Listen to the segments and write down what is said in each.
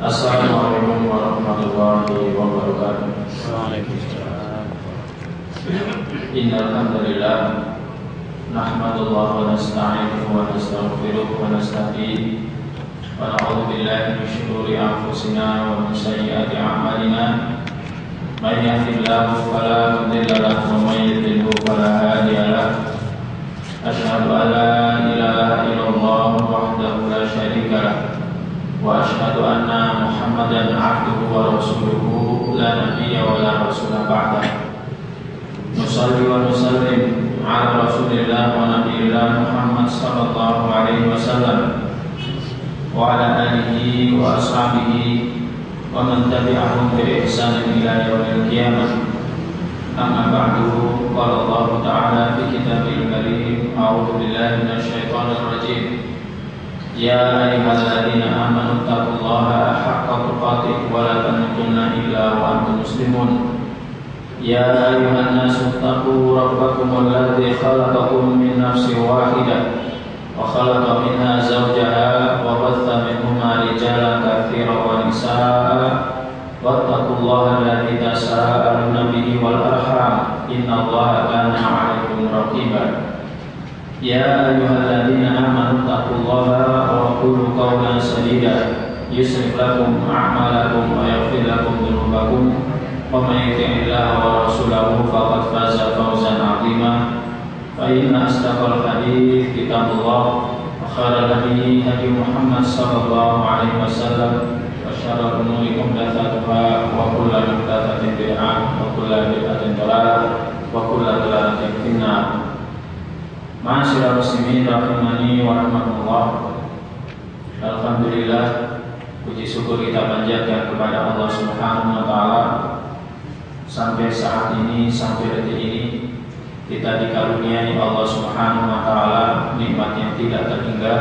Assalamualaikum warahmatullahi wabarakatuh. Waalaikumsalam. Innal hamdalillah nahmadullahi wa nasta'inuhu wa nastaghfiruh wa nastahdihi wa na'udzu billahi min shururi anfusina wa min sayyiati a'malina. May yahdihillahu fala mudilla lahu wa may yudlilhu fala hadiya lahu. Asyhadu an la ilaha illallah wahdahu la syarika lahu wa asyhadu anna Muhammadan 'abduhu wa rasuluhu la nabiyya wa la rasula ba'dahu. Nusalli wa nusallim ala rasulillah wa nabiyillah Muhammad sallallahu alaihi wasallam wa ala alihi wa ashabihi wa man tabi'ahum bi ihsan ila yaumil qiyamah. Amma ba'du, qala Allah ta'ala fi kitabil karim, a'udzu billahi minasy syaithanir rajim. Ya ayyuhalladzina amanu taqullaha haqqa tuqatih wa la tamutunna illa wa antum muslimun. Ya ayyuhan nasu taqu rabbakum alladzi khalaqakum min nafsin wahidah wa khalaqa minha zawjaha wa batha minhuma rijalan katsiran wa nisaa'a wattaqullaha alladzi tasaaluna bihi wal arham innallaha kana 'alaikum raqiba. Ya ayyuhalladzina amanu taqullaha wa qulu qawlan sadida yusrif lakum a'malakum wa yaghfir lakum dhunubakum wa may yuti'illaha wa rasulahu faqad faza fawzan 'azima. Fa inna asdaqal hadits kitabullah wa khairal hadi hadi Muhammad sallallahu alaihi wasallam wa syarrul umuri muhdatsatuha wa kullu muhdatsatin bid'ah wa kullu bid'atin dhalalah wa kullu dhalalatin finnar. Ma'asyiral muslimin rahimani wa rahmatullah. Alhamdulillah, puji syukur kita panjatkan kepada Allah Subhanahu wa taala. Sampai saat ini, sampai detik ini kita dikaruniai Allah Subhanahu wa taala nikmat yang tidak terhingga,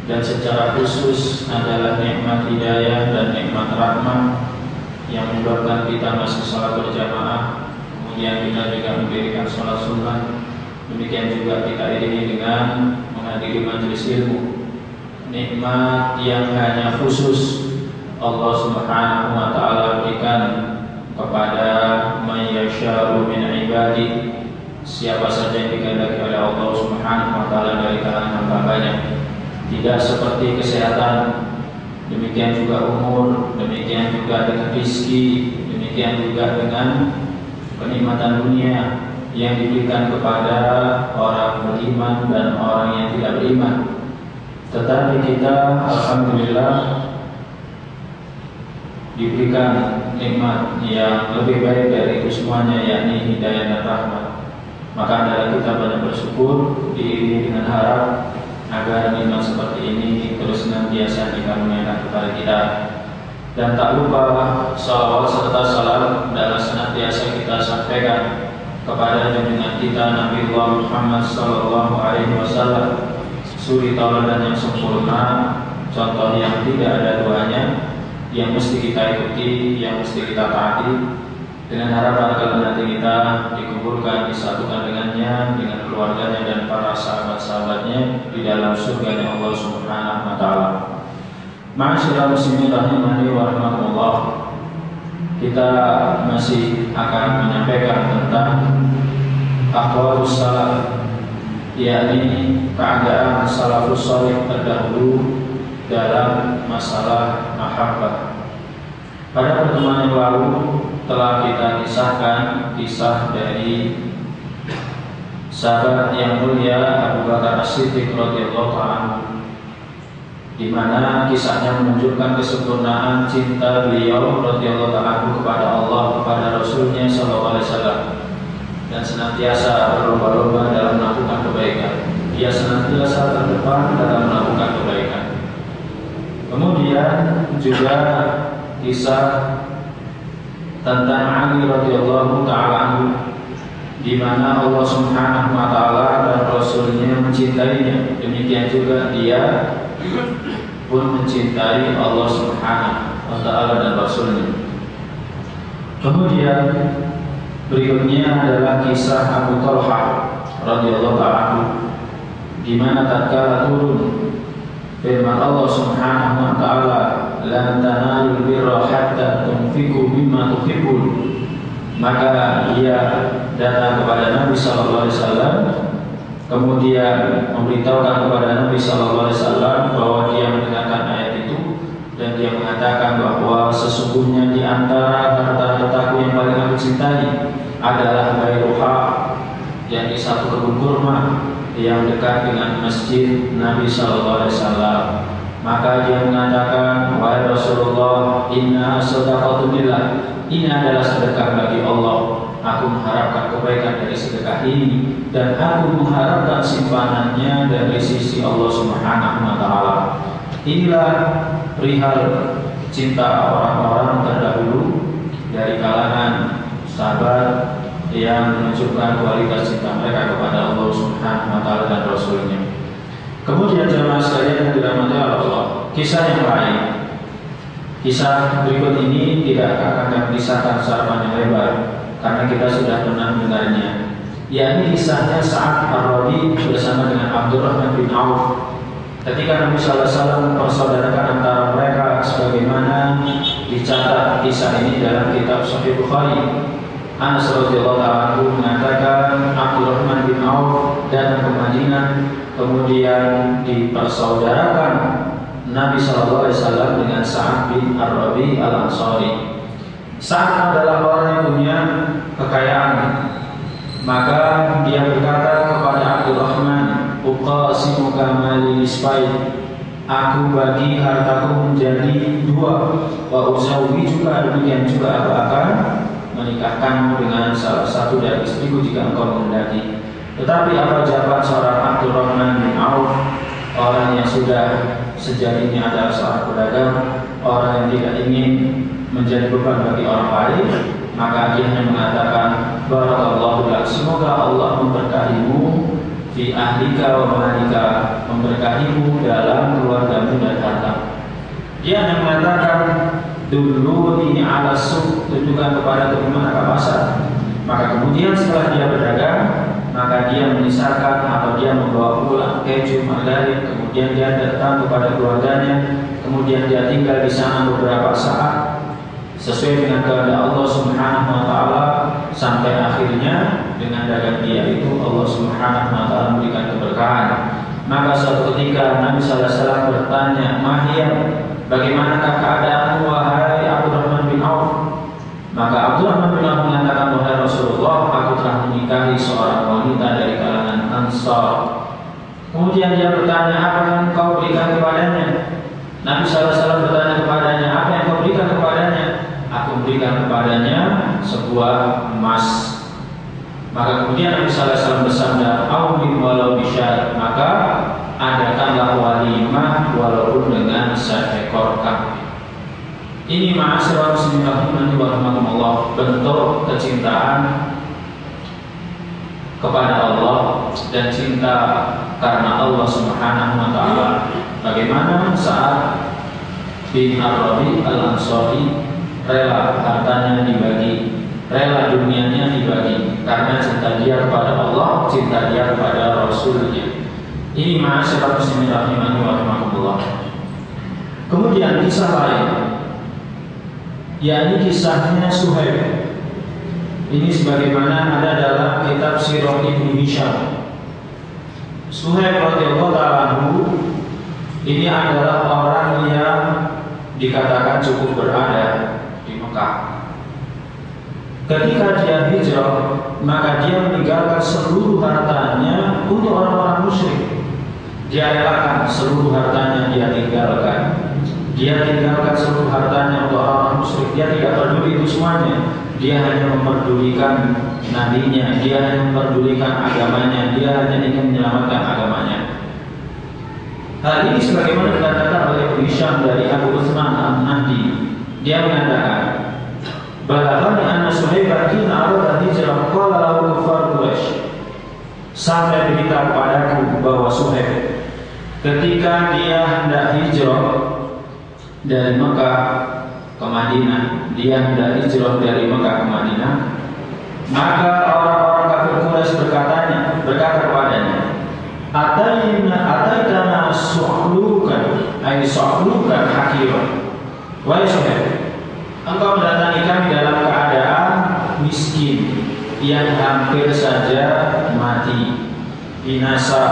dan secara khusus adalah nikmat hidayah dan nikmat rahmat yang menyebabkan kita masih salat berjamaah, kemudian kita juga mendirikan salat sunnah. Demikian juga kita iringi dengan menghadiri majelis ilmu. Nikmat yang hanya khusus Allah Subhanahu wa taala berikan kepada may yasha'u min ibadi, siapa saja yang dikehendaki oleh Allah Subhanahu wa taala dari kalangan hamba-Nya. Tidak seperti kesehatan, demikian juga umur, demikian juga dengan rezeki, demikian juga dengan kenikmatan dunia yang diberikan kepada orang beriman dan orang yang tidak beriman. Tetapi kita alhamdulillah diberikan nikmat yang lebih baik dari itu semuanya, yakni hidayah dan rahmat. Maka adalah kita banyak bersyukur, diiringi dengan harap agar nikmat seperti ini terus senantiasa dikaruniakan kepada kita. Dan tak lupa salawat serta salam adalah senantiasa kita sampaikan kepada junjungan kita Nabi Muhammad sallallahu alaihi wasallam, suri tauladan yang sempurna, contoh yang tidak ada duanya, yang mesti kita ikuti, yang mesti kita taati, dengan harapan agar nanti kita dikuburkan, disatukan dengannya, dengan keluarganya dan para sahabat-sahabatnya di dalam surganya Allah Subhanahu wa taala. Ma'asyiral muslimin rahimani wa rahmatullah. Kita masih akan menyampaikan tentang aqwalus salaf, yakni keadaan salafus salih terdahulu dalam masalah mahabbah. Pada pertemuan yang lalu telah kita kisahkan kisah dari sahabat yang mulia Abu Bakar As-Siddiq radhiyallahu anhu, di mana kisahnya menunjukkan kesempurnaan cinta beliau radhiyallahu anhu kepada Allah, kepada Rasulnya sallallahu alaihi wasallam, dan senantiasa berlomba-lomba dalam melakukan kebaikan. Dia senantiasa terdepan dalam melakukan kebaikan. Kemudian juga kisah tentang Ali radhiyallahu taala anhu, di mana Allah Subhanahu wa taala dan Rasulnya mencintainya. Demikian juga dia pun mencintai Allah Subhanahu wa taala dan Rasulnya. Kemudian berikutnya adalah kisah Abu Talhah radhiyallahu taala anhu, di mana tatkala turun firman Allah Subhanahu wa taala lan tanalul birra hatta tunfiqu mimma tuhibbun. Maka ia datang kepada Nabi sallallahu alaihi wasallam, kemudian memberitahukan kepada Nabi sallallahu alaihi wasallam bahwa dia mendengarkan ayat itu dan dia mengatakan bahwa sesungguhnya di antara harta-hartaku yang paling aku cintai adalah Bairuha, yakni satu kebun kurma yang dekat dengan masjid Nabi sallallahu alaihi wasallam. Maka dia mengatakan, wahai Rasulullah, inna shadaqatu billah, ini adalah sedekah bagi Allah. Aku mengharapkan kebaikan dari sedekah ini dan aku mengharapkan simpanannya dari sisi Allah Subhanahu wa taala. Inilah perihal cinta orang-orang terdahulu dari kalangan sahabat yang menunjukkan kualitas cinta mereka kepada Allah Subhanahu wa taala dan Rasulnya. Kemudian jemaah sekalian yang dirahmati Allah, kisah yang lain. Kisah berikut ini tidak akan kami kisahkan secara panjang lebar karena kita sudah pernah mendengarnya. Yakni kisahnya Sa'ad Ar-Rabi bersama dengan Abdurrahman bin Auf. Ketika Nabi sallallahu alaihi wasallam mempersaudarakan antara mereka sebagaimana dicatat kisah ini dalam kitab Sahih Bukhari. Anas radhiyallahu anhu mengatakan Abdurrahman bin Auf datang ke Madinah, kemudian dipersaudarakan Nabi sallallahu alaihi wasallam dengan Sa'ad bin Ar-Rabi Al-Ansari. Sa'ad adalah orang yang punya kekayaan, maka dia berkata kepada Abdurrahman, uqasimuka mali nisfain, aku bagi hartaku menjadi dua, wa uzawwijuka, demikian juga aku akan menikahkanmu dengan salah satu dari istriku jika engkau menghendaki. Tetapi apa jawaban seorang Abdurrahman bin Auf, orang yang sudah sejak ini adalah seorang pedagang, orang yang tidak ingin menjadi beban bagi orang lain, maka dia hanya mengatakan, barakallahu lak, semoga Allah memberkahimu fi ahlika wa malika, memberkahimu dalam keluargamu dan harta. Dia hanya mengatakan, duluni ala suq, tunjukkan kepada di mana pasar. Maka kemudian setelah dia berdagang, maka dia menyisakan atau dia membawa pulang keju, margarin, kemudian dia datang kepada keluarganya, kemudian dia tinggal di sana beberapa saat sesuai dengan kehendak Allah Subhanahu wa taala, sampai akhirnya dengan dagang dia itu Allah Subhanahu wa taala memberikan keberkahan. Maka suatu ketika Nabi sallallahu alaihi wasallam bertanya, "Mahiyah, bagaimanakah keadaanmu wahai Abdurrahman bin Auf?" Maka Abdurrahman bin Auf mengatakan, "Wahai Rasulullah, aku telah menikahi seorang wanita dari kalangan Ansar." Kemudian dia bertanya, "Apa yang kau berikan kepadanya?" Nabi sallallahu alaihi wasallam bertanya kepadanya, "Apa yang kau berikan kepadanya?" "Aku berikan kepadanya sebuah emas." Maka kemudian Nabi sallallahu alaihi wasallam bersabda, "Awlim walau bisyar," maka adakanlah walimah walaupun dengan seekor kambing. Ini ma'asyiral muslimin rahimani wa rahimakumullah, bentuk kecintaan kepada Allah dan cinta karena Allah Subhanahu wa taala. Bagaimana saat bin Ar-Rabi Al-Ansari rela hartanya dibagi, rela dunianya dibagi karena cinta dia kepada Allah, cinta dia kepada Rasulnya. Ini ma'asyiral muslimin rahimani wa rahimakumullah. Kemudian kisah lain, yakni kisahnya Suhaib. Ini sebagaimana ada dalam kitab Sirah Ibnu Hisham. Suhaib radhiyallahu anhu ini adalah orang yang dikatakan cukup berada di Mekah. Ketika dia hijrah, maka dia meninggalkan seluruh hartanya untuk orang-orang musyrik. Dia relakan seluruh hartanya, dia tinggalkan. Dia tinggalkan seluruh hartanya untuk orang musyrik. Dia tidak peduli itu semuanya. Dia hanya memperdulikan nabinya, dia hanya memperdulikan agamanya, dia hanya ingin menyelamatkan agamanya. Hal ini sebagaimana dikatakan oleh Ibnu Hisham dari Abu Utsman An-Nahdi. Dia mengatakan, "Balaghani anna Suhaiban kina arada hijrah qala lahu kufar Quraisy." Sampai berita kepadaku bahwa Suhaib ketika dia hendak hijrah dari Mekah ke Madinah, dia hendak hijrah dari Mekah ke Madinah, maka orang-orang kafir Quraisy berkata kepadanya, "Ataitana su'lukan, ay su'lukan hakiran." Wahai Suhaib, engkau mendatangi kami dalam keadaan miskin yang hampir saja mati, binasa.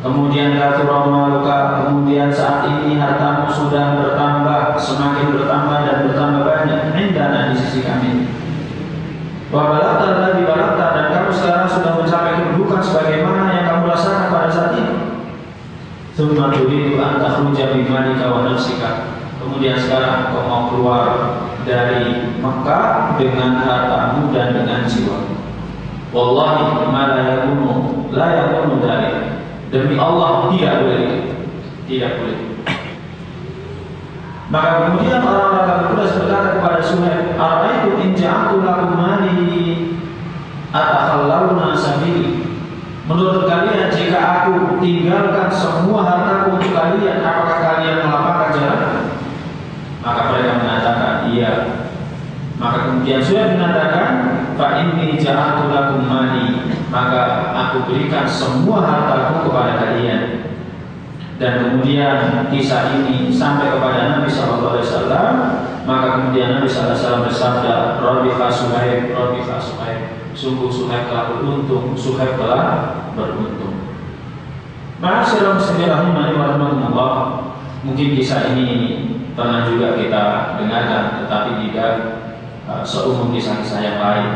Kemudian kathura maluka, kemudian saat ini hartamu sudah bertambah, semakin bertambah dan bertambah banyak indana di sisi kami. Wa balagta alladhi balagta, dan kamu sekarang sudah mencapai kedudukan sebagaimana yang kamu rasakan pada saat ini. Tsumma turidu an takhruja bi malika wa nafsika, kemudian sekarang kau mau keluar dari Mekah dengan hartamu dan dengan jiwa. Wallahi ma la yakunu dzalik. Demi Allah tidak boleh, tidak boleh. Maka kemudian orang-orang kafir Quraisy berkata kepada Suhaib, "Ara'aitum in ja'altu lakum mali atakhallawna sabili?" Menurut kalian, jika aku tinggalkan semua hartaku untuk kalian, apakah kalian melapangkan jalan? Maka mereka mengatakan iya. Maka kemudian Suhaib mengatakan, "Fa inni ja'altu lakum mali," maka aku berikan semua hartaku kepada kalian. Dan kemudian kisah ini sampai kepada Nabi Sallallahu Alaihi Wasallam. Maka kemudian Nabi Sallallahu Alaihi Wasallam bersabda, "Rabiha Suhaib, Rabiha Suhaib, sungguh Suhaib telah beruntung, Suhaib telah beruntung." Ma'asyiral muslimin rahimani wa rahimakumullah. Mungkin kisah ini pernah juga kita dengarkan, tetapi tidak seumum kisah-kisah yang lain.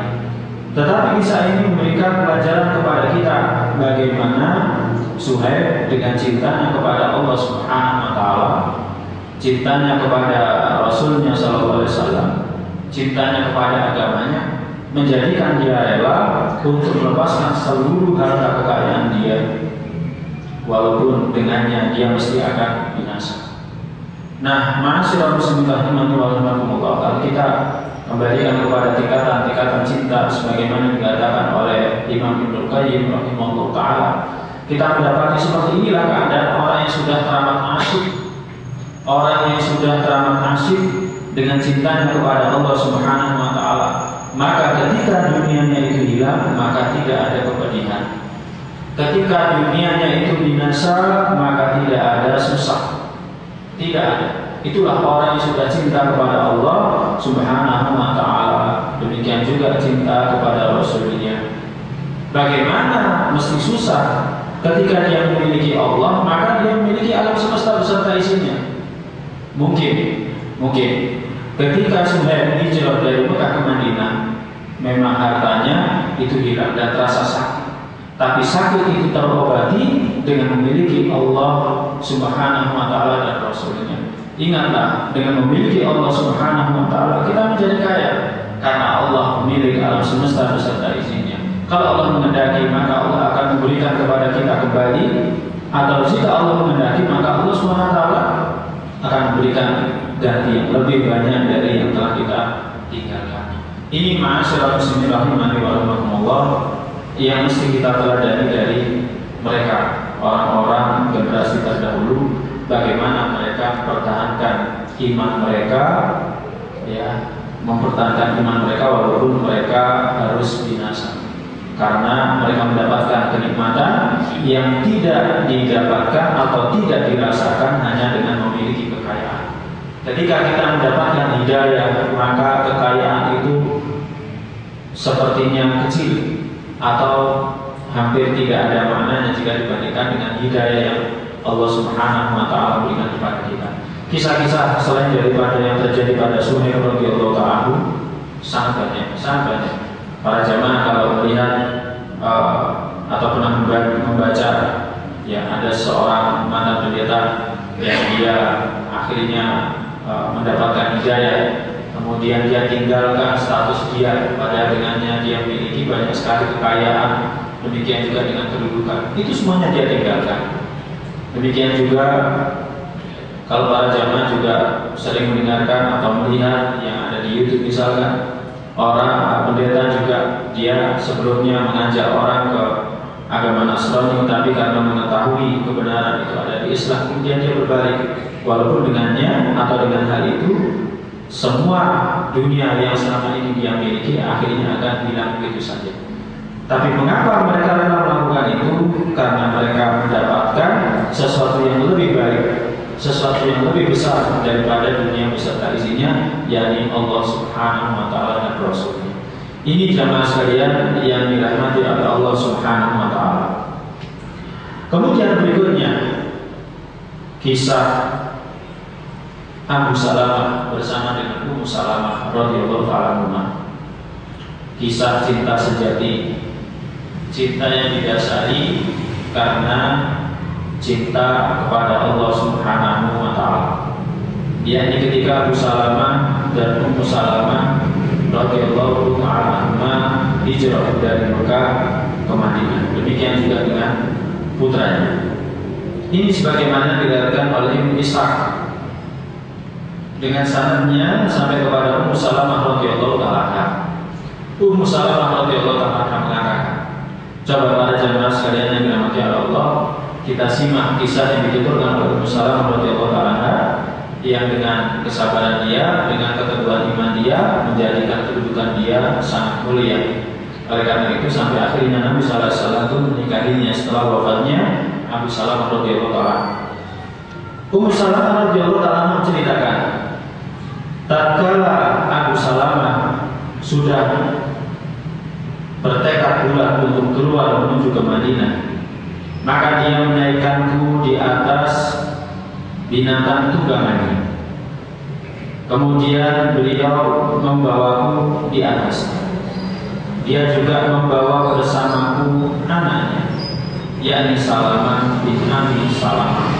Tetapi kisah ini memberikan pelajaran kepada kita bagaimana Suhaib dengan cintanya kepada Allah Subhanahu wa taala, cintanya kepada Rasulnya sallallahu alaihi wasallam, cintanya kepada agamanya, menjadikan dia rela untuk melepaskan seluruh harta kekayaan dia, walaupun dengannya dia mesti akan binasa. Nah, ma'asyiral muslimin rahimani wa rahimakumullah, kalau kita kembalikan kepada tingkatan-tingkatan cinta sebagaimana dikatakan oleh Imam Ibnu Qayyim rahimahullah taala, kita mendapati seperti inilah keadaan orang yang sudah teramat asyik, orang yang sudah teramat asyik dengan cintanya kepada Allah Subhanahu wa taala. Maka ketika dunianya itu hilang, maka tidak ada kepedihan. Ketika dunianya itu binasa, maka tidak ada susah. Tidak ada. Itulah orang yang sudah cinta kepada Allah Subhanahu wa ta'ala. Demikian juga cinta kepada Rasulnya. Bagaimana mesti susah ketika dia memiliki Allah, maka dia memiliki alam semesta beserta isinya. Mungkin ketika Suhaib hijrah dari Mekah ke Madinah, memang hartanya itu hilang dan terasa sakit. Tapi sakit itu terobati dengan memiliki Allah Subhanahu wa ta'ala dan Rasulnya. Ingatlah, dengan memiliki Allah Subhanahu wa ta'ala kita menjadi kaya, karena Allah memiliki alam semesta beserta isinya. Kalau Allah menghendaki, maka Allah akan memberikan kepada kita kembali, atau jika Allah menghendaki, maka Allah Subhanahu wa ta'ala akan memberikan ganti yang lebih banyak dari yang telah kita tinggalkan. Ini ma'asyiral muslimin rahimani wa rahimakumullah yang mesti kita teladani dari mereka, orang-orang generasi terdahulu, bagaimana mereka mempertahankan iman mereka, ya, mempertahankan iman mereka walaupun mereka harus binasa, karena mereka mendapatkan kenikmatan yang tidak didapatkan atau tidak dirasakan hanya dengan memiliki kekayaan. Ketika kita mendapatkan hidayah, maka kekayaan itu sepertinya kecil atau hampir tidak ada maknanya jika dibandingkan dengan hidayah yang Allah Subhanahu wa ta'ala berikan kepada kita. Kisah-kisah selain daripada yang terjadi pada Suhaib radhiyallahu ta'ala sangat banyak. Para jamaah kalau melihat atau pernah membaca, ya, ada seorang mantan pendeta yang dia akhirnya mendapatkan hidayah, kemudian dia tinggalkan status dia, pada dengannya dia memiliki banyak sekali kekayaan, demikian juga dengan kedudukan, itu semuanya dia tinggalkan. Demikian juga kalau para jamaah juga sering mendengarkan atau melihat yang ada di YouTube misalkan, orang pendeta juga dia sebelumnya mengajak orang ke agama Nasrani, tapi karena mengetahui kebenaran itu ada di Islam, kemudian dia berbalik, walaupun dengannya atau dengan hal itu semua dunia yang selama ini dia miliki akhirnya akan hilang begitu saja. Tapi mengapa mereka rela melakukan itu? Karena mereka mendapatkan sesuatu yang lebih baik, sesuatu yang lebih besar daripada dunia beserta isinya, yakni Allah Subhanahu wa taala dan Rasulnya. Ini jamaah sekalian yang dirahmati oleh Allah Subhanahu wa taala. Kemudian berikutnya kisah Abu Salamah bersama dengan Ummu Salamah radhiyallahu ta'ala anha. Kisah cinta sejati, cinta yang didasari karena cinta kepada Allah Subhanahu wa taala. Yakni ketika Abu Salamah dan Ummu Salamah radhiyallahu ta'ala anha hijrah dari Mekah ke Madinah. Demikian juga dengan putranya. Ini sebagaimana diriwayatkan oleh Ibnu Ishaq dengan sanadnya sampai kepada Ummu Salamah radhiyallahu ta'ala anha. Ummu Salamah radhiyallahu ta'ala anha mengatakan, coba para jemaah sekalian yang dirahmati Allah, kita simak kisah yang dituturkan oleh Ummu Salamah radhiyallahu ta'ala anha yang dengan kesabaran dia, dengan keteguhan iman dia menjadikan kedudukan dia sangat mulia. Oleh karena itu sampai akhirnya Nabi sallallahu alaihi wasallam itu menikahinya setelah wafatnya Abu Salamah radhiyallahu ta'ala. Ummu Salamah radhiyallahu ta'ala menceritakan, tatkala Abu Salamah sudah bertekad bulat untuk keluar menuju ke Madinah, maka dia menaikkanku di atas binatang tunggangannya. Kemudian beliau membawaku di atasnya. Dia juga membawa bersamaku anaknya, yakni Salamah bin Abi Salamah,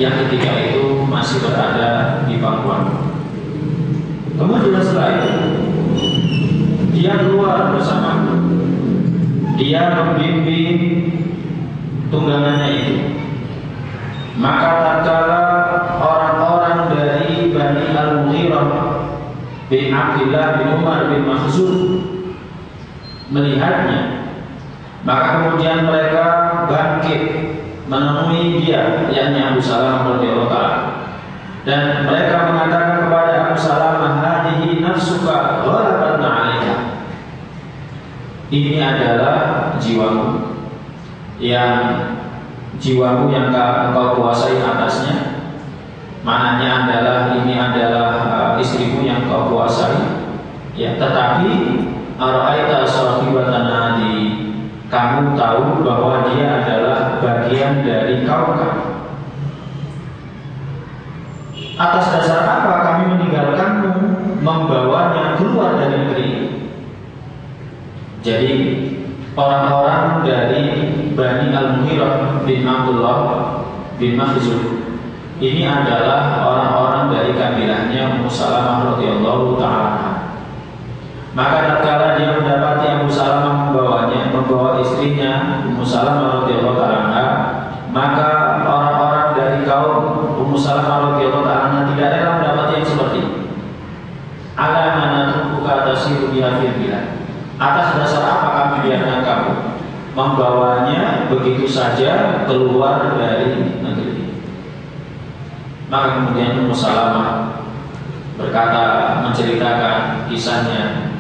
yang ketika itu masih berada di pangkuanku. Kemudian setelah itu dia keluar bersamaku. Dia membimbing tunggangannya itu. Maka tatkala orang-orang dari Bani Al-Mughirah bin Abdullah bin Umar bin Makhzum melihatnya, maka kemudian mereka bangkit menemui dia, yakni Abu Salamah radhiyallahu ta'ala, dan mereka mengatakan kepada Abu Salamah, hadihi nafsuka ghalabat 'alaika. Ini adalah jiwamu yang engkau kuasai atasnya. Maknanya adalah ini adalah istrimu yang engkau kuasai. Ya, tetapi ara'aita sahibatan hadi, kamu tahu bahwa dia adalah bagian dari kaum kami. Atas dasar apa kami meninggalkanmu, membawanya keluar dari negeri? Jadi orang-orang dari Bani Al-Mughirah bin Abdullah bin Makhzum ini adalah orang-orang dari kabilahnya Ummu Salamah radhiyallahu ta'ala. Maka tatkala dia mendapati Abu Salamah membawa istrinya Ummu Salamah radhiyallahu ta'ala, maka orang-orang dari kaum Ummu Salamah radhiyallahu ta'ala tidak rela mendapati yang seperti ini. Ala manatuka tasiru biha fil bilad. Atas dasar apa kami biarkan kamu membawanya begitu saja keluar dari negeri? Maka kemudian Ummu Salamah berkata, menceritakan kisahnya.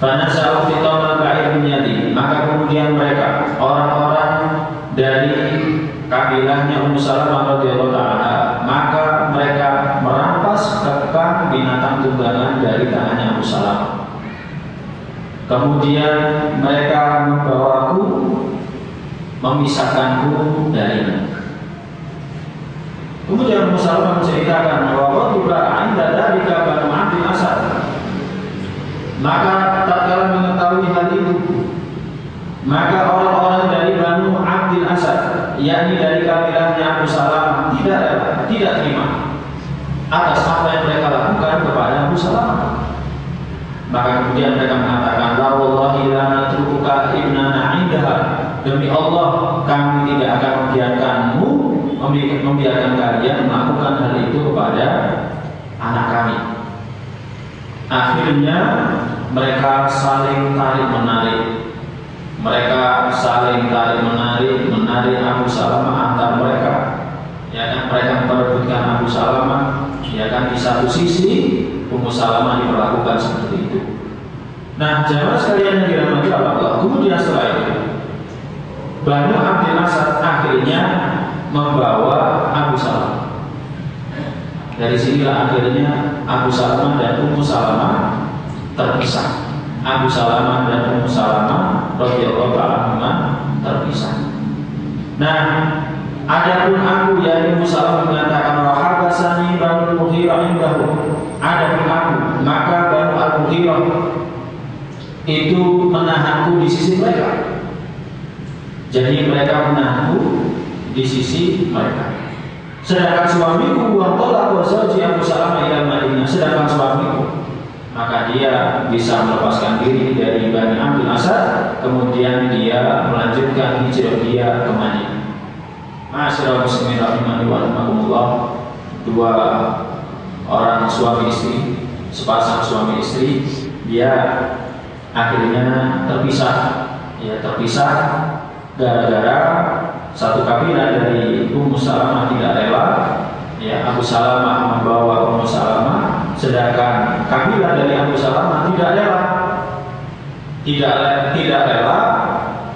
Fanasau fi tamal ba'ir min yadi. Maka kemudian mereka, orang-orang dari kabilahnya Ummu Salamah radhiyallahu ta'ala, maka mereka merampas kekang binatang tunggangan dari tangannya Abu Salamah. Kemudian mereka membawaku, memisahkanku darinya. Kemudian Ummu Salamah menceritakan bahwa tiba anda dari Banu Abdul Asad. Maka tatkala mengetahui hal itu, maka orang-orang dari Banu Abdul Asad, yakni dari kabilahnya Abu Salamah, tidak terima atas apa yang mereka lakukan kepada Abu Salamah. Maka kemudian mereka mengatakan, la wallahi la natrukuka ibnana indaha. Demi Allah, kami tidak akan membiarkan kalian melakukan hal itu kepada anak kami. Akhirnya mereka saling tarik menarik. Menarik Abu Salamah antar mereka. Ya kan, mereka memperebutkan Abu Salamah. Ya kan, di satu sisi Ummu Salamah diperlakukan seperti itu. Nah, jamaah sekalian yang dirahmati Allah, kemudian setelah itu Banu Abdul Asad akhirnya membawa Abu Salamah. Dari sinilah akhirnya Abu Salamah dan Ummu Salamah terpisah. Abu Salamah dan Ummu Salamah radhiyallahu anhuma terpisah. Nah, adapun aku yang Ummu Salamah mengatakan wa habasani Banu Mughirah indahu. Adapun aku, maka Banu Al-Mughirah itu menahanku di sisi mereka. Jadi mereka menahanku di sisi mereka. Sedangkan suamiku wa talaq wa zawji Abu Salamah ila Madinah. Sedangkan suamiku, maka dia bisa melepaskan diri dari Bani Abdul Asad, kemudian dia melanjutkan hijrah dia ke Madinah. Ma'asyiral muslimin rahimani wa rahimakumullah, dua orang suami istri, sepasang suami istri, dia akhirnya terpisah. Ya, terpisah gara-gara satu kabilah dari Ummu Salamah tidak rela, ya, Abu Salamah membawa Ummu Salamah, sedangkan kabilah dari Abu Salamah tidak rela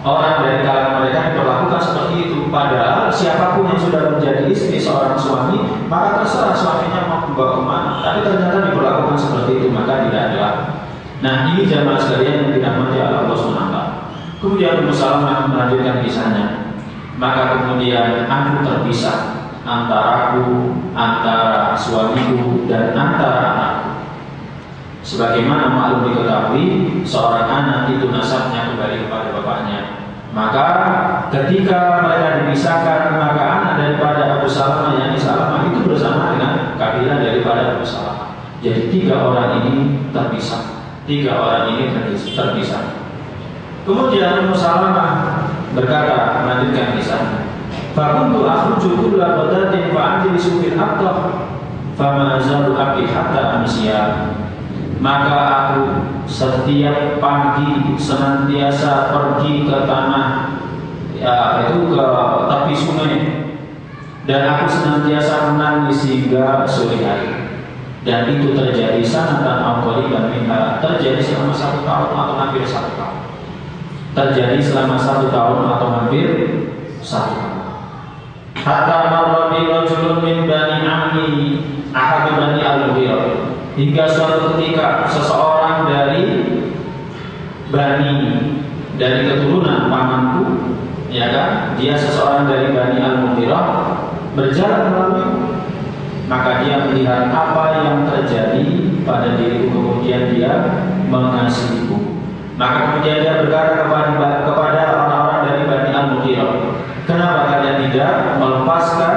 orang dari kalangan mereka diperlakukan seperti itu. Padahal siapapun yang sudah menjadi istri seorang suami, maka terserah suaminya mau membawa kemana. Tapi ternyata diperlakukan seperti itu, maka tidak rela. Nah, ini jamaah sekalian yang dirahmati Allah SWT. Kemudian Ummu Salamah melanjutkan kisahnya. Maka kemudian aku terpisah antara suamiku dan antara anakku. Sebagaimana maklum diketahui, seorang anak itu nasabnya kembali kepada bapaknya. Maka ketika mereka dipisahkan, maka anak daripada Abu Salamah yang Salamah itu bersama dengan kabilah daripada Abu Salamah. Jadi tiga orang ini terpisah. Kemudian Ummu Salamah berkata, melanjutkan kisahnya, fakuntu akhruju kulla qadatin fa'ajlisu fil aqtah fama azalu abdi hatta amsiya. Maka aku setiap pagi senantiasa pergi ke tanah, ya, itu ke tepi sungai, dan aku senantiasa menangis hingga sore hari. Dan itu terjadi sanatan awqaliban minha, terjadi selama 1 tahun atau hampir 1 tahun. Terjadi selama 1 tahun atau hampir 1 tahun. Hatta marra bi rajulun min bani ammi ahad bani al-Mughirah. Hingga suatu ketika seseorang dari keturunan pamanku, ya kan, dia seseorang dari Bani Al-Mughirah berjalan melalui, maka dia melihat apa yang terjadi pada diriku, kemudian dia mengasihiku. Maka kemudian dia berkata kepada orang-orang dari Bani Al-Mughirah, kenapa kalian tidak melepaskan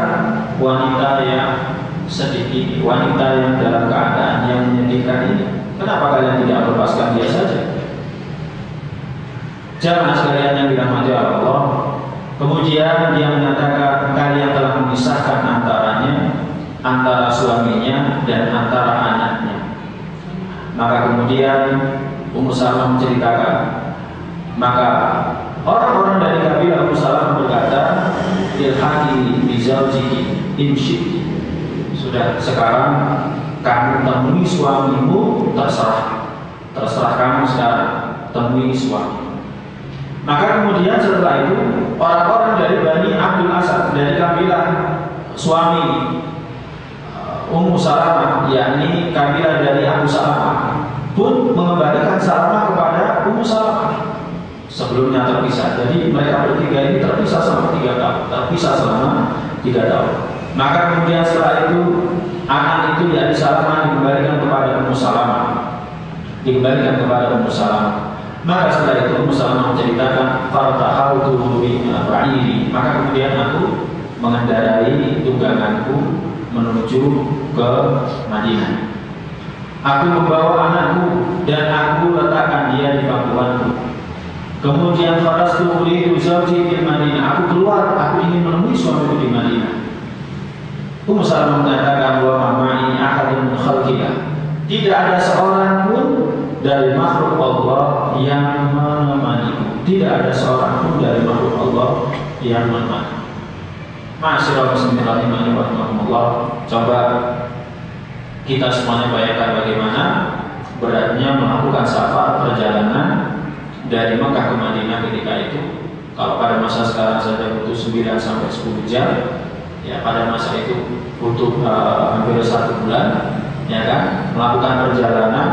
wanita yang sedih ini, wanita yang dalam keadaan yang menyedihkan ini? Kenapa kalian tidak melepaskan dia saja? Jamaah sekalian yang dirahmati Allah, kemudian dia menyatakan kalian telah memisahkan antara suaminya dan antara anaknya. Maka kemudian Ummu Salamah menceritakan, maka orang-orang dari kabilah Ummu Salamah berkata, ilhaqi bi zawjiki in syi'ti. Sudah, sekarang kamu temui suamimu, terserah kamu sekarang, temui suami. Maka kemudian setelah itu orang-orang dari Bani Abdul Asad, dari kabilah suami Ummu Salamah, yakni kabilah dari Abu Salamah, pun mengembalikan Salamah kepada Ummu Salamah. Sebelumnya terpisah, jadi mereka bertiga ini terpisah selama 3 tahun. Maka kemudian setelah itu anak itu dari Salamah dikembalikan kepada Ummu Salamah. Maka setelah itu Ummu Salamah menceritakan fartahautu bi ba'iri. Maka kemudian aku mengendarai tungganganku menuju ke Madinah. Aku membawa anakku dan aku letakkan dia di pangkuanku. Kemudian farastu uridu zawji di Madinah. Aku keluar, aku ingin menemui suamiku di Madinah. Ummu Salamah mengatakan wa ma'i ahadun min khalqillah. Tidak ada seorang pun dari makhluk Allah yang menemaniku. Tidak ada seorang pun dari makhluk Allah yang menemani. Ma'asyiral muslimin rahimani wa rahimakumullah. Coba kita semuanya bayangkan bagaimana beratnya melakukan safar perjalanan dari Mekah ke Madinah ketika itu. Kalau pada masa sekarang saja butuh 9 sampai 10 jam, Ya, pada masa itu butuh hampir 1 bulan, ya kan, melakukan perjalanan,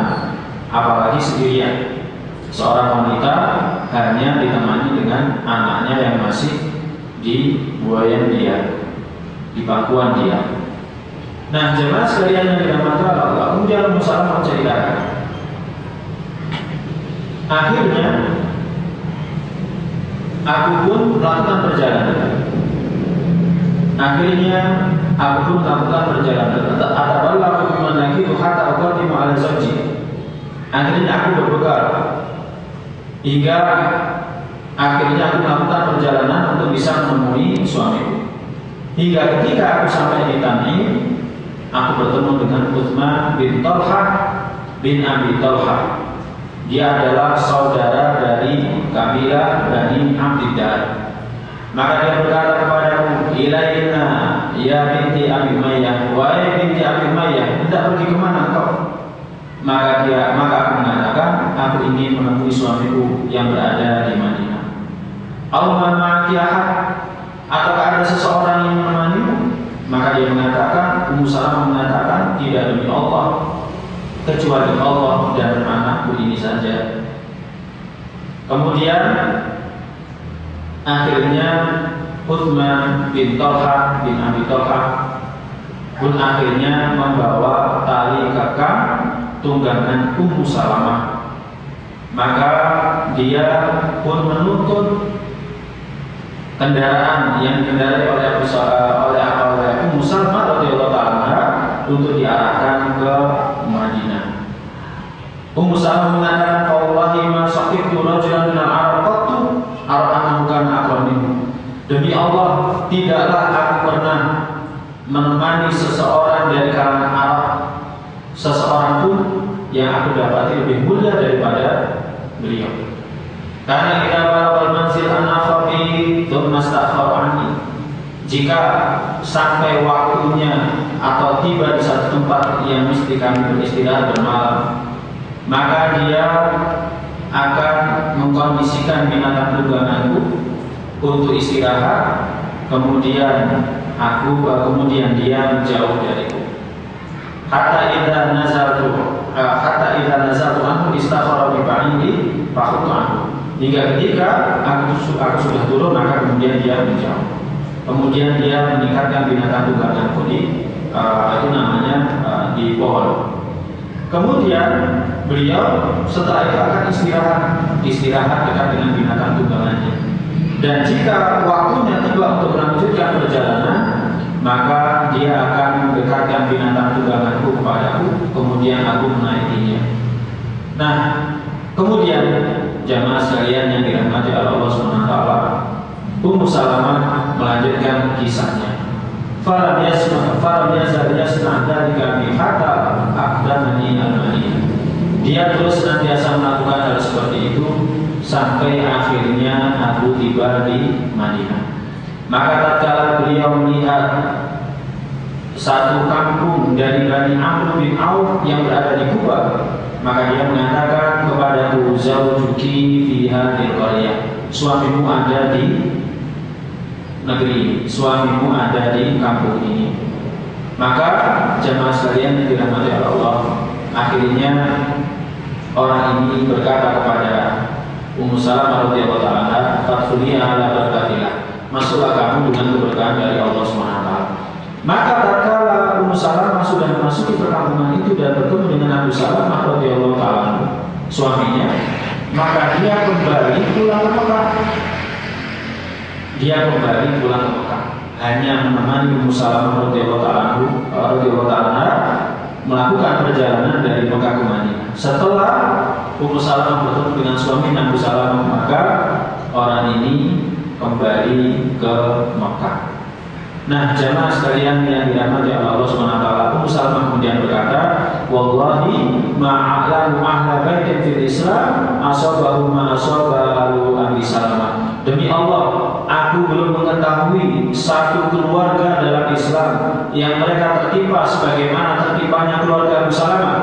apalagi sendirian. Seorang wanita hanya ditemani dengan anaknya yang masih di buayan dia, di bangkuan dia. Nah, jemaah sekalian yang dirahmati Allah, kemudian Ummu Salamah menceritakan, akhirnya aku pun melakukan perjalanan. Ataballahu biman laqitu hatta aqdimu ala zawji. Akhirnya aku berbekal hingga akhirnya aku melakukan perjalanan untuk bisa menemui suamiku. Hingga ketika aku sampai di Tan'im, aku bertemu dengan Utsman bin Talha bin Abi Talha. Dia adalah saudara dari kabilah Bani Abdiddar. Maka dia berkata kepadaku, ilaina ya binti Abi Umayyah, wahai binti Abi Umayyah, hendak pergi kemana engkau? Maka aku mengatakan, aku ingin menemui suamiku yang berada di Madinah. Allahumma ma'aki ahad, ataukah ada seseorang yang menemanimu? Maka dia mengatakan, Ummu Salamah mengatakan, tidak, demi Allah, kecuali Allah dan anakku ini saja. Kemudian akhirnya Utsman bin Talha bin Abi Talha pun akhirnya membawa tali kekang tunggangan Ummu Salamah. Maka dia pun menuntut kendaraan yang dikendarai oleh Ummu Salamah radhiyallahu ta'ala untuk diarahkan ke Madinah. Ummu Salamah mengatakan, "Wallahi ma saqibtu rajulan min al-Arab qattu ar'anahu kana aqrab minhu." Demi Allah, tidaklah aku pernah menemani seseorang dari kalangan Arab, seseorang pun yang aku dapati lebih mulia daripada beliau. Karena kita balagul manzil an-nafabi thumma staghfar anni. Jika sampai waktunya atau tiba di satu tempat yang mesti kami beristirahat bermalam, maka dia akan mengkondisikan binatang tungganganku untuk istirahat, kemudian dia menjauh dariku. Hatta idza nazaltu anhu istaghfara bi ba'idi fakhuttu anhu. Hingga ketika aku sudah turun, maka kemudian dia menjauh. Kemudian dia meningkatkan binatang tungganganku di pohon. Kemudian beliau setelah itu akan istirahat dekat dengan binatang tunggangannya. Dan jika waktunya tiba untuk melanjutkan perjalanan, maka dia akan mendekatkan binatang tungganganku kepadaku, kemudian aku menaikinya. Nah, kemudian jamaah sekalian yang dirahmati Allah SWT, Ummu Salamah melanjutkan kisahnya. Falam yazal yasna dzalika bi hatta aqdamani al-Madinah. Dia terus senantiasa melakukan hal seperti itu sampai akhirnya aku tiba di Madinah. Maka tatkala beliau melihat satu kampung dari Bani Amr bin Auf yang berada di Kuba, maka dia mengatakan kepadaku, "Zawjuki fi hadhil qaryah." Suamimu ada di negeri, suamimu ada di kampung ini. Maka jemaah sekalian yang dirahmati Allah, akhirnya orang ini berkata kepada Ummu Salamah radhiyallahu ta'ala, "Fadkhuli ala barakatillah." Masuklah kamu dengan keberkahan dari Allah SWT. Maka tatkala Ummu Salamah sudah memasuki perkampungan itu dan bertemu dengan Abu Salamah radhiyallahu ta'ala, suaminya, maka dia kembali pulang ke Mekah. Hanya menemani Ummu Salamah radhiyallahu ta'ala melakukan perjalanan dari Mekah ke Madinah. Setelah Ummu Salamah bertemu dengan suami Abu Salamah, maka orang ini kembali ke Mekah. Nah, jamaah sekalian yang dirahmati Allah SWT, Ummu Salamah kemudian berkata, "Wallahi ma'alamu ahla baitin fil Islam asabahu ma asabahu Abi Salamah." Demi Allah, aku belum mengetahui satu keluarga dalam Islam yang mereka tertimpa sebagaimana tertimpanya keluarga Abu Salamah.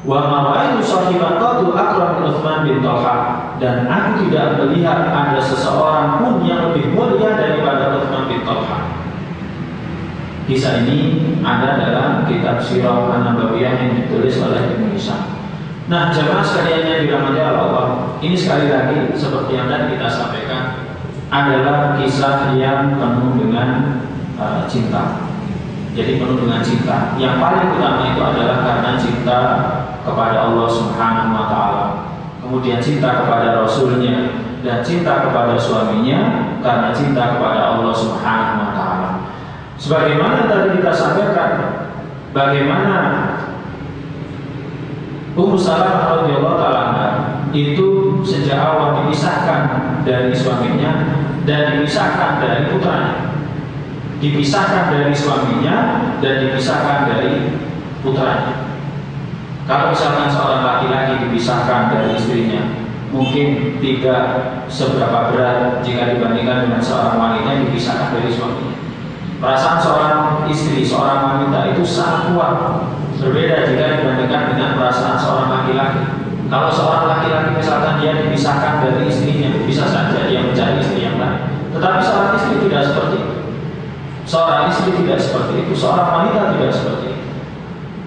Wa ma ra'aitu sahiban qatu aqrab min Utsman bin Talha, dan aku tidak melihat ada seseorang pun yang lebih mulia daripada Utsman bin Talha. Kisah ini ada dalam kitab Sirah An-Nabawiyah yang ditulis oleh Ibnu Hisham. Nah, jemaah sekalian yang dirahmati Allah, ini sekali lagi seperti yang tadi kita sampaikan adalah kisah yang penuh dengan cinta. Jadi penuh dengan cinta. Yang paling utama itu adalah karena cinta kepada Allah Subhanahu wa Ta'ala, kemudian cinta kepada Rasulnya, dan cinta kepada suaminya karena cinta kepada Allah Subhanahu wa Ta'ala. Sebagaimana tadi kita sampaikan, bagaimana Ummu Salamah radhiyallahu ta'ala itu sejak awal dipisahkan dari suaminya dan dipisahkan dari putranya, dipisahkan dari suaminya dan dipisahkan dari putranya. Kalau misalkan seorang laki-laki dipisahkan dari istrinya, mungkin tidak seberapa berat jika dibandingkan dengan seorang wanita yang dipisahkan dari suaminya. Perasaan seorang istri, seorang wanita itu sangat kuat, berbeda jika dibandingkan dengan perasaan seorang laki-laki. Kalau seorang laki-laki misalkan dia dipisahkan dari istrinya, bisa saja dia mencari istri yang lain. Tetapi seorang istri tidak seperti itu. Seorang istri tidak seperti itu, seorang wanita tidak seperti itu.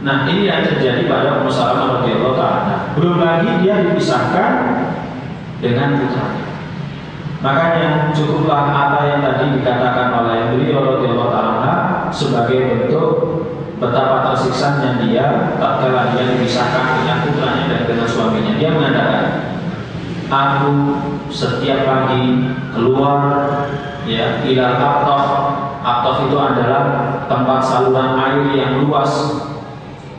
Nah, ini yang terjadi pada Ummu Salamah radhiyallahu ta'ala. Belum lagi dia dipisahkan dengan putranya. Makanya cukuplah apa yang tadi dikatakan oleh beliau radhiyallahu ta'ala sebagai bentuk betapa tersiksanya dia tatkala dia dipisahkan dengan putranya dan dengan suaminya. Dia mengatakan, aku setiap pagi keluar ya ilal aqtaf. Aqtaf itu adalah tempat saluran air yang luas.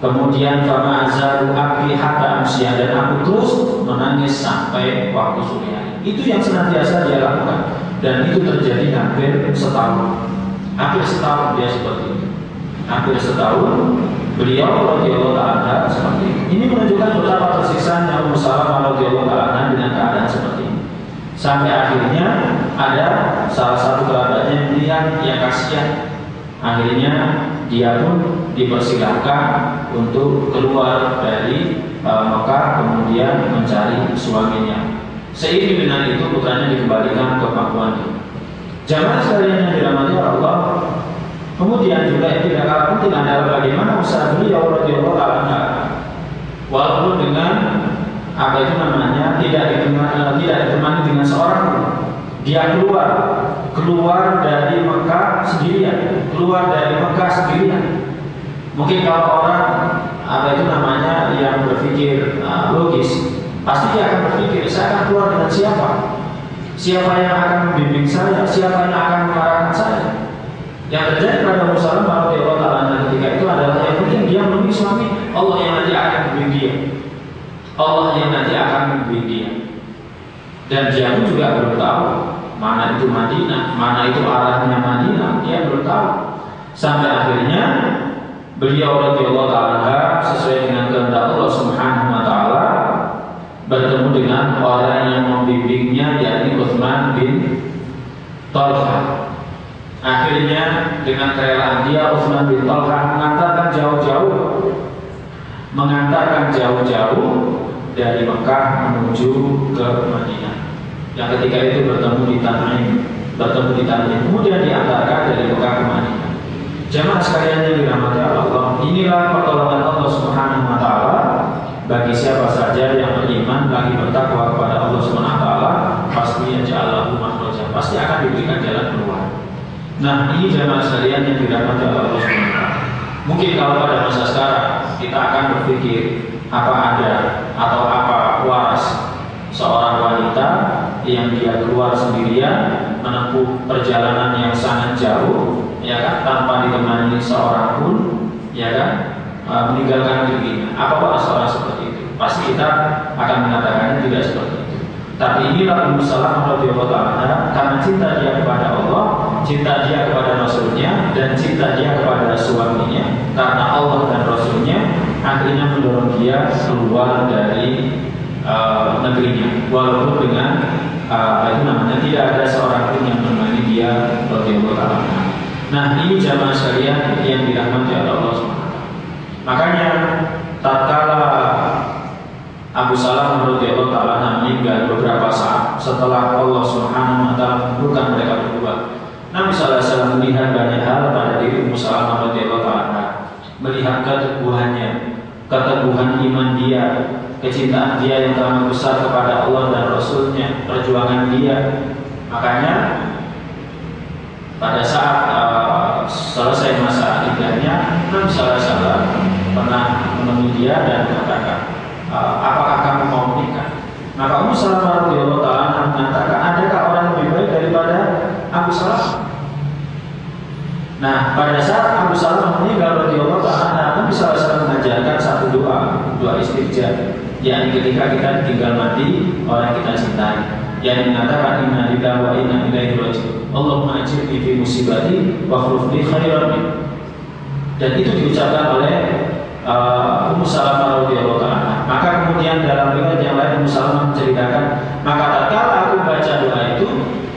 Kemudian fama azalu abki hatta amsyah, dan aku terus menangis sampai waktu sore hari. Itu yang senantiasa dia lakukan, dan itu terjadi hampir setahun. Hampir setahun dia seperti itu. Hampir setahun beliau radhiyallahu ta'ala seperti itu. Ini menunjukkan betapa tersiksanya Ummu Salamah radhiyallahu ta'ala dengan keadaan seperti ini. Sampai akhirnya ada salah satu kerabatnya yang melihat, yang kasihan. Akhirnya dia pun dipersilahkan untuk keluar dari Mekah, kemudian mencari suaminya. Seiring dengan itu putranya dikembalikan ke pangkuannya. Jamaah sekalian yang dirahmati Allah, kemudian juga yang tidak kalah penting adalah bagaimana usaha beliau radhiyallahu ta'ala, walaupun dengan apa itu namanya tidak ditemani dengan seorang pun. Dia keluar dari Mekah sendirian, Mungkin kalau orang apa itu namanya yang berpikir logis, pasti dia akan berpikir, saya akan keluar dengan siapa? Siapa yang akan membimbing saya? Siapa yang akan mengarahkan saya? Yang terjadi pada Ummu Salamah radhiyallahu ta'ala ketika itu adalah yang penting dia memilih suami, Allah yang nanti akan membimbing dia. Allah yang nanti akan membimbing dia. Dan dia pun juga belum tahu mana itu Madinah, mana itu arahnya Madinah, dia belum tahu. Sampai akhirnya beliau radhiyallahu ta'ala sesuai dengan kehendak Allah Subhanahu wa ta'ala bertemu dengan orang yang membimbingnya, yakni Utsman bin Talha. Akhirnya dengan kerelaan dia, Utsman bin Talha mengantarkan jauh-jauh dari Mekah menuju ke Madinah. Yang ketika itu bertemu di Tan'im, kemudian diantarkan dari Mekah ke Madinah. Jamaah sekalian yang dirahmati Allah, inilah pertolongan Allah Subhanahu wa ta'ala bagi siapa saja yang beriman lagi bertakwa kepada Allah Subhanahu wa ta'ala, pasti yaj'alahu makhraja, pasti akan diberikan jalan keluar. Nah, ini jamaah sekalian yang dirahmati Allah Subhanahu wa ta'ala. Mungkin kalau pada masa sekarang kita akan berpikir apa ada atau apa waras seorang wanita yang dia keluar sendirian menempuh perjalanan yang sangat jauh, ya kan, tanpa ditemani seorang pun, ya kan, meninggalkan dirinya. Apa waras orang seperti itu? Pasti kita akan mengatakannya tidak seperti itu. Tapi inilah Ummu Salamah radhiyallahu ta'ala, karena cinta dia kepada Allah, cinta dia kepada Rasulnya, dan cinta dia kepada suaminya, karena Allah dan Rasulnya, akhirnya mendorong dia keluar dari negerinya, walaupun dengan tidak ada seorang pun yang menemani dia radhiyallahu ta'ala. Nah, ini jamaah sekalian yang dirahmati Allah Subhanahu wa ta'ala. Makanya tatkala Abu Salamah radhiyallahu ta'ala meninggal beberapa saat setelah Allah Subhanahu wa ta'ala menguburkan mereka berdua, Nabi sallallahu alaihi wasallam melihat banyak hal pada diri Ummu Salamah radhiyallahu anha, melihat keteguhannya, keteguhan iman dia, kecintaan dia yang sangat besar kepada Allah dan Rasulnya, perjuangan dia. Makanya pada saat selesai masa iddahnya, Nabi sallallahu alaihi wasallam pernah menemui dia dan mengatakan, apakah kamu mau menikah? Maka Ummu Salamah radhiyallahu anha mengatakan, adakah orang lebih baik daripada Abu Salamah? Nah, pada saat Abu Salamah meninggal radhiyallahu anha, Nabi sallallahu alaihi wasallam mengajarkan satu doa istighfar, yang ketika kita tinggal mati orang kita cintai, yang mengatakan inna lillahi wa inna ilaihi raji'un, Allahumma ajirni fi musibati wa akhlif li khairan min. Dan itu diucapkan oleh Ummu Salamah radhiyallahu anha. Maka kemudian dalam riwayat yang lain Ummu Salamah menceritakan, maka tatkala aku baca doa itu,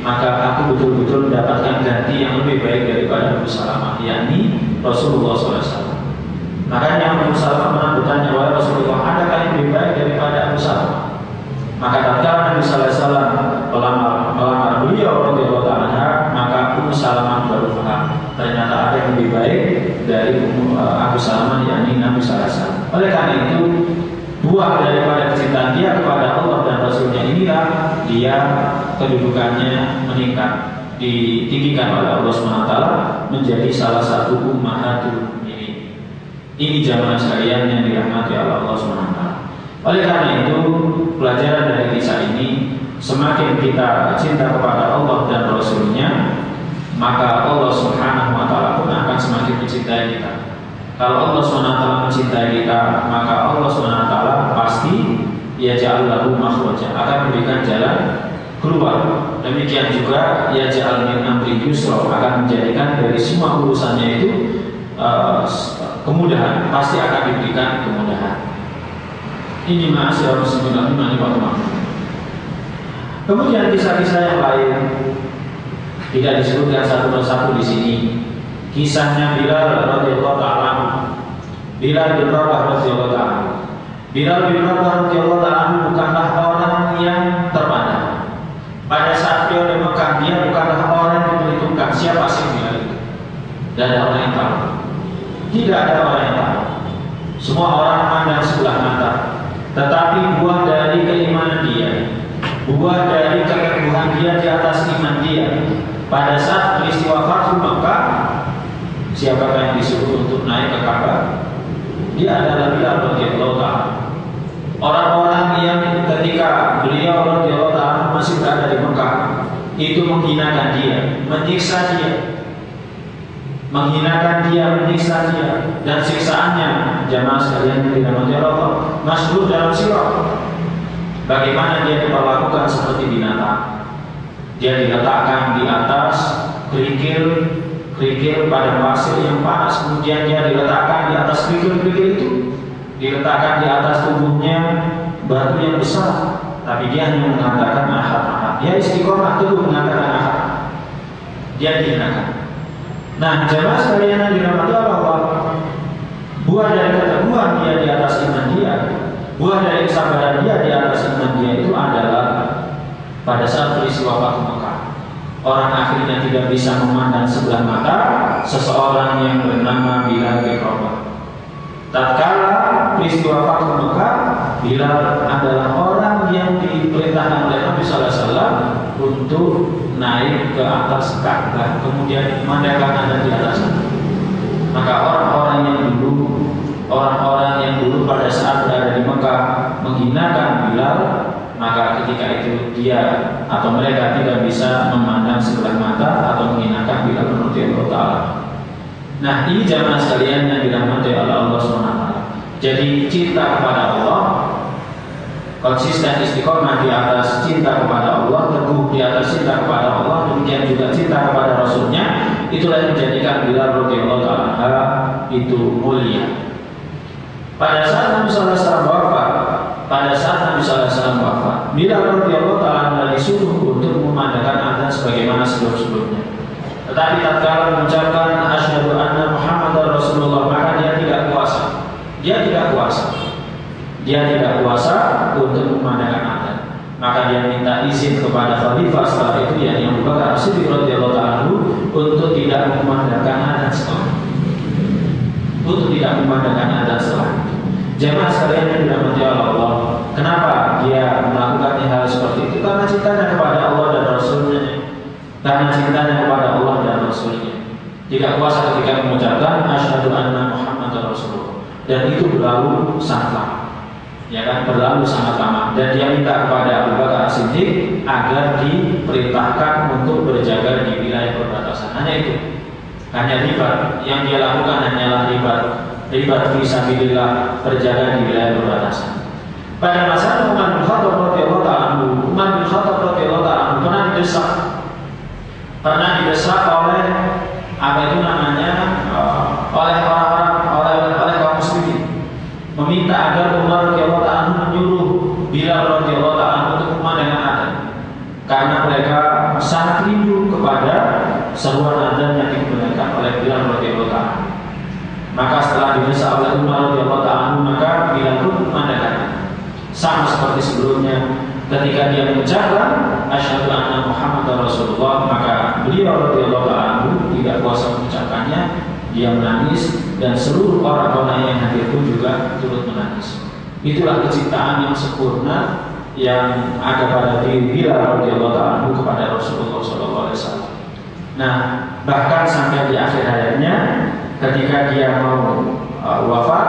maka aku betul-betul mendapatkan ganti yang lebih baik daripada Ummu Salamah, yakni Rasulullah SAW. Makanya Ummu Salamah pernah bertanya, wahai Rasulullah, adakah yang lebih baik daripada Abu Salamah? Maka tatkala Nabi sallallahu alaihi wasallam melamar beliau radhiyallahu anha, maka Ummu Salamah baru paham ternyata ada yang lebih baik dari Abu Salamah, yakni Nabi sallallahu alaihi wasallam. Oleh karena itu, buah daripada kecintaan dia kepada Allah dan Rasulnya inilah dia kedudukannya meningkat, ditinggikan oleh Allah SWT menjadi salah satu ummahatul mukminin. Ini jamaah sekalian yang dirahmati oleh Allah SWT. Oleh karena itu, pelajaran dari kisah ini, semakin kita cinta kepada Allah dan Rasulnya, maka Allah Subhanahu wa Ta'ala pun akan semakin mencintai kita. Kalau Allah SWT mencintai kita, maka Allah SWT pasti yaj'al lahu makhraja, akan memberikan jalan keluar. Demikian juga yaj'al min amri yusra, akan menjadikan dari semua urusannya itu kemudahan, pasti akan diberikan kemudahan. Ini ma'asyar muslimin rahimani wa rahmatullah. Kemudian kisah-kisah yang lain tidak disebutkan satu persatu di sini. Kisahnya Bilal radhiyallahu ta'ala, Bilal bin Rabah radhiyallahu ta'ala. Bilal bin Rabah radhiyallahu ta'ala bukanlah orang yang terpandang. Pada saat dia di Mekah, dia bukanlah orang yang diperhitungkan siapa sih Bilal itu. Tidak ada orang yang tahu. Tidak ada orang yang tahu. Semua orang memandang sebelah mata. Tetapi buah dari keimanan dia, buah dari keteguhan dia di atas iman dia, pada saat peristiwa Fathu Makkah, siapakah yang disuruh untuk naik ke Ka'bah? Dia adalah Bilal radhiyallahu ta'ala. Orang-orang yang ketika beliau radhiyallahu ta'ala masih berada di Mekah itu menghinakan dia, menyiksa dia, menghinakan dia, menyiksa dia, dan siksaannya jamaah sekalian yang dirahmati Allah masyhur dalam sirah. Bagaimana dia diperlakukan seperti binatang. Dia diletakkan di atas kerikil pada pasir yang panas, kemudian dia diletakkan di atas kerikil itu, diletakkan di atas tubuhnya batu yang besar, tapi dia hanya mengatakan ahad, ahad. Dia istiqomah teguh mengatakan ahad. Dia dihinakan. Nah, jamaah sekalian yang dirahmati Allah, buah dari keteguhan dia di atas iman dia, buah dari kesabaran dia di atas iman dia itu adalah pada saat peristiwa Fathu Makkah, orang akhirnya tidak bisa memandang sebelah mata seseorang yang bernama Bilal bin Rabah. Tatkala peristiwa Fathu Makkah, Bilal adalah orang yang diperintahkan oleh Nabi sallallahu alaihi wasallam untuk naik ke atas Ka'bah, kemudian memandangkan ada di atas. Maka orang-orang yang dulu pada saat berada di Mekah menghinakan Bilal, maka ketika itu dia atau mereka tidak bisa memandang sebelah mata atau menghinakan Bilal radhiyallahu ta'ala. Nah, ini jamaah sekalian yang dirahmati oleh Allah SWT. Jadi cinta kepada Allah, konsisten istiqomah di atas cinta kepada Allah, teguh di atas cinta kepada Allah, demikian juga cinta kepada Rasulnya, itulah yang menjadikan Bilal radhiyallahu ta'ala itu mulia. Pada saat Nabi sallallahu alaihi wasallam wafat, Bilal radhiyallahu ta'ala disuruh untuk memandangkan azan sebagaimana sebelum-sebelumnya. Tetapi tatkala mengucapkan asyhadu anna Muhammadar Rasulullah, maka dia tidak kuasa. Dia tidak kuasa untuk memandangkan azan. Maka dia minta izin kepada khalifah setelah itu, yakni Abu Bakar As-Siddiq radhiyallahu ta'ala untuk tidak memandangkan azan setelah untuk tidak memandangkan azan setelah itu. Jamaah sekalian yang dirahmati Allah, kenapa dia melakukan hal seperti itu? Karena cintanya kepada Allah dan Rasulnya. Karena cintanya kepada Allah dan Rasulnya. Tidak puasa ketika mengucapkan asyhadu anna Muhammadar Rasulullah, dan itu berlalu sangat lama, ya kan, berlalu sangat lama. Dan dia minta kepada Abu Bakar As-Siddiq agar diperintahkan untuk berjaga di wilayah perbatasan. Hanya itu, hanya ribat yang dia lakukan hanyalah ribat fisabilillah, berjaga di wilayah perbatasan. Pada masa Umar bin Khattab radhiyallahu ta'ala pernah didesak oleh oleh kaum muslimin, meminta agar Umar radhiyallahu ta'ala menyuruh Bilal radhiyallahu ta'ala untuk memandangkan azan, karena mereka sangat rindu kepada seruan azan yang dikumandangkan oleh Bilal radhiyallahu ta'ala. Maka setelah didesak oleh Umar radhiyallahu ta'ala, maka Bilal pun memandangkan sama seperti sebelumnya. Ketika dia mengucapkan asyhadu anna Muhammadar Rasulullah, maka beliau radhiyallahu ta'ala tidak kuasa mengucapkannya, dia menangis, dan seluruh orang-orang yang hadir pun juga turut menangis. Itulah kecintaan yang sempurna yang ada pada diri Bilal radhiyallahu ta'ala kepada Rasulullah SAW. Nah, bahkan sampai di akhir hayatnya, ketika dia mau wafat,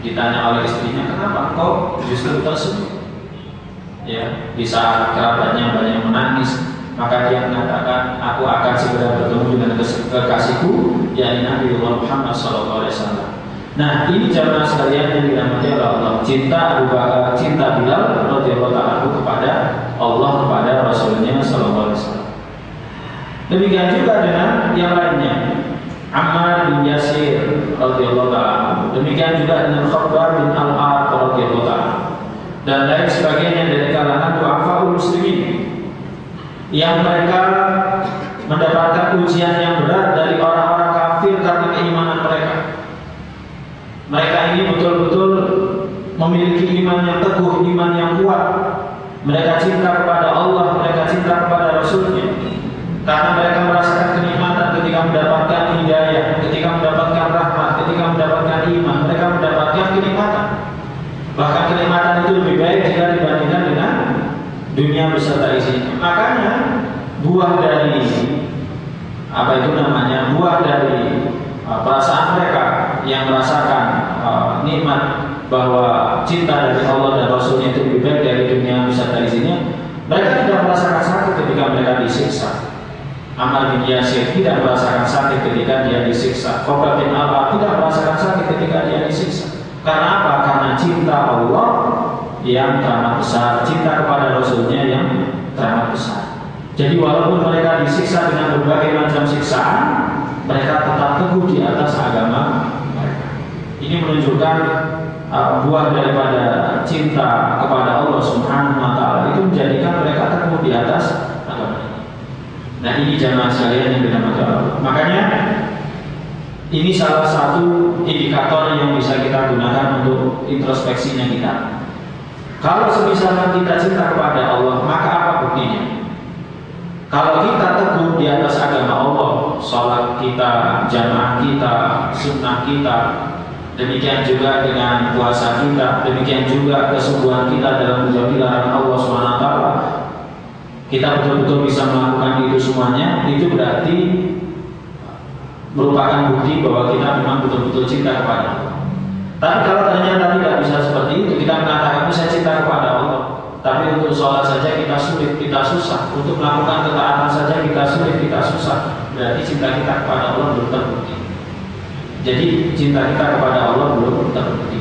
ditanya oleh istrinya, kenapa kau justru tersenyum? Ya, di saat kerabatnya banyak menangis, maka dia mengatakan, aku akan segera bertemu dengan kekasihku, yakni Nabi Muhammad SAW. Nah, ini jamaah sekalian yang dirahmati Allah, cinta Abu Bakar, cinta Bilal radhiyallahu ta'ala kepada Allah, kepada Rasulnya SAW. Demikian juga dengan yang lainnya, Ammar bin Yasir radhiyallahu ta'ala, demikian juga dengan Khabbab bin Al-Arq radhiyallahu ta'ala, dan lain sebagainya dari kalangan du'afaul muslimin yang mereka mendapatkan ujian yang berat dari orang-orang kafir karena keimanan mereka. Mereka ini betul-betul memiliki iman yang teguh, iman yang kuat. Mereka cinta kepada Allah, mereka cinta kepada Rasulnya, karena mereka merasakan kenikmatan ketika mendapatkan hidayah, ketika mendapatkan rahmat, ketika mendapatkan iman. Mereka mendapatkan kenikmatan. Bahkan kenikmatan itu lebih baik jika dibandingkan dengan dunia beserta isinya. Makanya buah dari buah dari perasaan mereka yang merasakan nikmat bahwa cinta dari Allah dan Rasulnya itu lebih baik dari dunia beserta isinya, mereka tidak merasakan sakit ketika mereka disiksa. Ammar bin Yasir tidak merasakan sakit ketika dia disiksa. Khabbab bin Al-Arq tidak merasakan sakit ketika dia disiksa. Karena apa? Karena cinta Allah yang teramat besar, cinta kepada Rasulnya yang teramat besar. Jadi walaupun mereka disiksa dengan berbagai macam siksaan, mereka tetap teguh di atas agama mereka. Ini menunjukkan buah daripada cinta kepada Allah Subhanahu wa ta'ala itu menjadikan mereka teguh di atas agama ini. Nah, ini jamaah sekalian yang dirahmati Allah. Makanya ini salah satu indikator yang bisa kita gunakan untuk introspeksinya kita. Kalau semisalnya kita cinta kepada Allah, maka apa buktinya? Kalau kita teguh di atas agama Allah, sholat kita, jamaah kita, sunnah kita, demikian juga dengan puasa kita, demikian juga kesungguhan kita dalam menjauhi larangan Allah SWT, kita betul-betul bisa melakukan itu semuanya. Itu berarti merupakan bukti bahwa kita memang betul-betul cinta kepada Allah. Tapi kalau ternyata tidak bisa seperti itu, kita mengatakan saya cinta kepada Allah, tapi untuk sholat saja kita sulit, kita susah, untuk melakukan ketaatan saja kita sulit, kita susah, berarti cinta kita kepada Allah belum terbukti. Jadi cinta kita kepada Allah belum terbukti.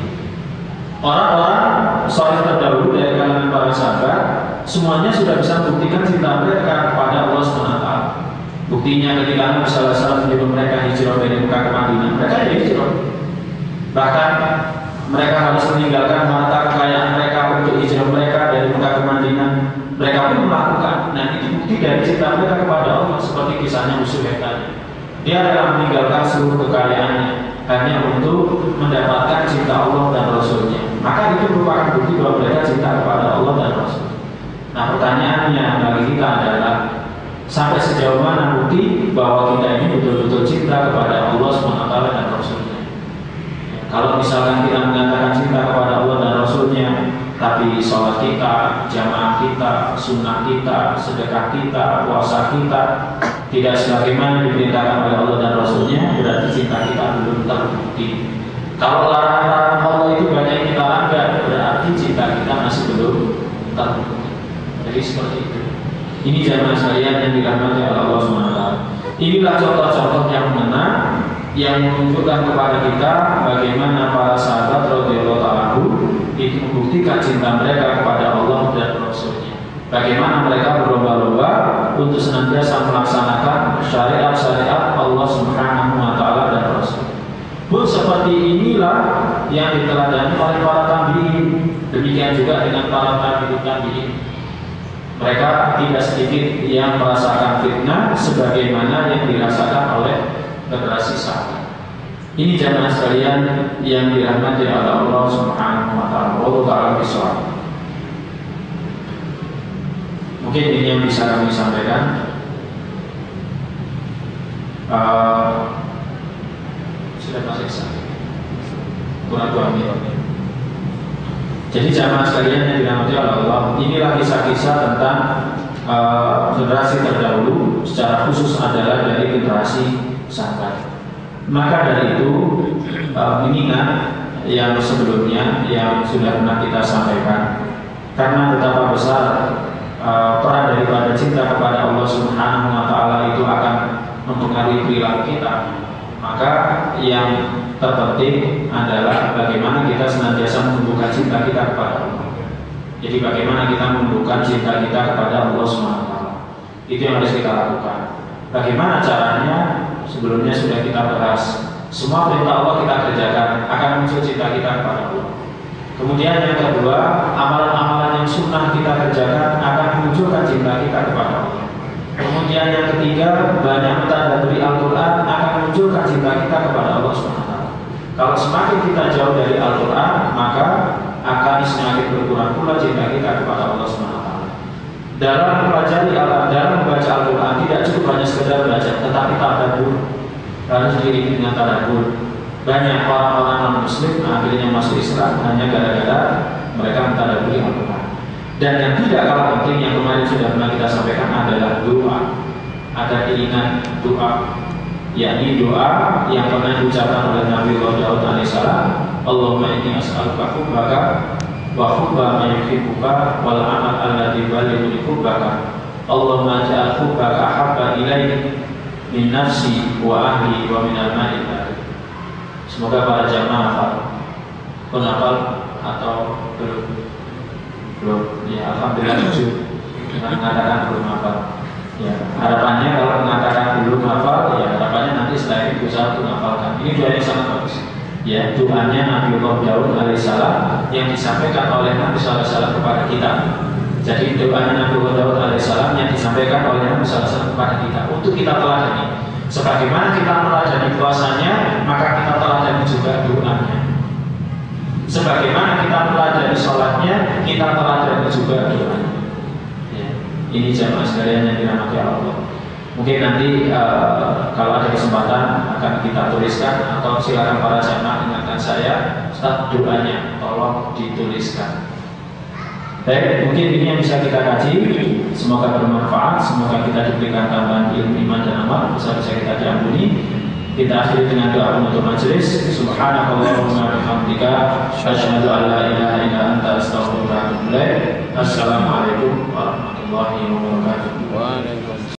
Orang-orang saleh terdahulu dari kalangan para sahabat semuanya sudah bisa membuktikan cinta mereka kepada Allah SWT. Buktinya ketika Nabi sallallahu alaihi wasallam menyuruh mereka hijrah dari Mekah ke Madinah, mereka hijrah. Bahkan mereka harus meninggalkan harta kekayaan mereka untuk hijrah mereka dari Mekah ke Madinah. Mereka pun melakukan. Nah, itu bukti dari cinta mereka kepada Allah, seperti kisahnya Usuh tadi. Dia rela meninggalkan seluruh kekayaannya hanya untuk mendapatkan cinta Allah dan Rasulnya. Maka itu merupakan bukti bahwa mereka cinta kepada Allah dan Rasul. Nah, pertanyaannya bagi kita adalah, sampai sejauh mana bukti bahwa kita ini betul-betul cinta kepada Allah SWT dan Rasulnya? Kalau misalkan kita mengatakan cinta kepada Allah dan Rasulnya, tapi sholat kita, jamaah kita, sunnah kita, sedekah kita, puasa kita tidak sebagaimana diperintahkan oleh Allah dan Rasulnya, berarti cinta kita belum terbukti. Kalau larangan-larangan Allah itu banyak yang kita langgar, berarti cinta kita masih belum terbukti. Jadi seperti itu. Ini jamaah sekalian yang dirahmati oleh Allah SWT. Inilah contoh-contoh yang benar yang menunjukkan kepada kita bagaimana para sahabat radhiyallahu anhu itu membuktikan cinta mereka kepada Allah dan Rasulnya. Bagaimana mereka berlomba-lomba untuk senantiasa melaksanakan syariat-syariat Allah Subhanahu wa taala dan Rasul. Pun seperti inilah yang diteladani oleh para tabi'in. Demikian juga dengan para tabi'in. Mereka tidak sedikit yang merasakan fitnah sebagaimana yang dirasakan oleh generasi sahabat. Ini jamaah sekalian yang dirahmati oleh Allah Subhanahu wa taala. Wallahu ta'ala bishawab. Mungkin ini yang bisa kami sampaikan. Sudah masih sampai. Kurang 2 menit. Jadi jamaah sekalian yang dirahmati oleh Allah, inilah kisah-kisah tentang generasi terdahulu, secara khusus adalah dari generasi sahabat. Maka dari itu mengingat yang sebelumnya yang sudah pernah kita sampaikan, karena betapa besar peran daripada cinta kepada Allah Subhanahu wa taala itu akan mempengaruhi perilaku kita. Maka yang terpenting adalah bagaimana kita senantiasa menumbuhkan cinta kita kepada Allah. Jadi bagaimana kita menumbuhkan cinta kita kepada Allah SWT. Itu yang harus kita lakukan. Bagaimana caranya? Sebelumnya sudah kita bahas. Semua perintah Allah kita kerjakan, akan muncul cinta kita kepada Allah. Kemudian yang kedua, amalan-amalan yang sunnah kita kerjakan akan memunculkan cinta kita kepada Allah. Kemudian yang ketiga, banyak mentadaburi Al-Quran akan memunculkan cinta kita kepada Allah SWT. Kalau semakin kita jauh dari Al-Quran, maka akan semakin berkurang pula cinta kita kepada Allah SWT. Dalam mempelajari dalam membaca Al-Quran tidak cukup hanya sekedar baca, tetapi tadabbur, harus diiringi dengan tadabbur. Banyak orang-orang non-Muslim akhirnya masuk Islam hanya gara-gara mereka mentadabburi Al-Quran. Dan yang tidak kalah penting yang kemarin sudah pernah kita sampaikan adalah doa. Ada keinginan doa, yakni doa yang pernah diucapkan oleh Nabi Daud alaihissalam, Allahumma inni as'aluka hubbaka wa hubba man yuhibbuka wal amal alladhi yuballighu hubbaka. Allahumma ja'al hubbaka ahabba ilayya min nafsi wa ahli wa min al-mali. Semoga para jamaah hafal. Pun hafal atau belum? Belum, ya alhamdulillah jujur dengan mengatakan belum hafal. Ya, harapannya kalau mengatakan belum hafal, ya harapannya nanti setelah ini berusaha untuk menghafalkan. Ini doa yang sangat bagus. Ya, doanya Nabi Daud alaihissalam yang disampaikan oleh Nabi SAW kepada kita. Jadi doanya Nabi Daud alaihissalam yang disampaikan oleh Nabi SAW kepada kita untuk kita teladani. Sebagaimana kita meladani puasanya, maka kita teladani juga doanya. Sebagaimana kita meladani sholatnya, kita teladani juga doanya. Ya. Ini jamaah sekalian yang dirahmati Allah. Mungkin nanti kalau ada kesempatan akan kita tuliskan, atau silakan para jamaah ingatkan saya, Ustaz, doanya tolong dituliskan. Baik, mungkin ini yang bisa kita kaji. Semoga bermanfaat, semoga kita diberikan tambahan ilmu, iman dan amal, bisa kita diampuni. Kita akhiri dengan doa penutup majelis. Subhanakallahumma wa bihamdika, asyhadu an la ilaha illa anta, astaghfiruka wa atubu ilaik. Assalamualaikum warahmatullahi wabarakatuh.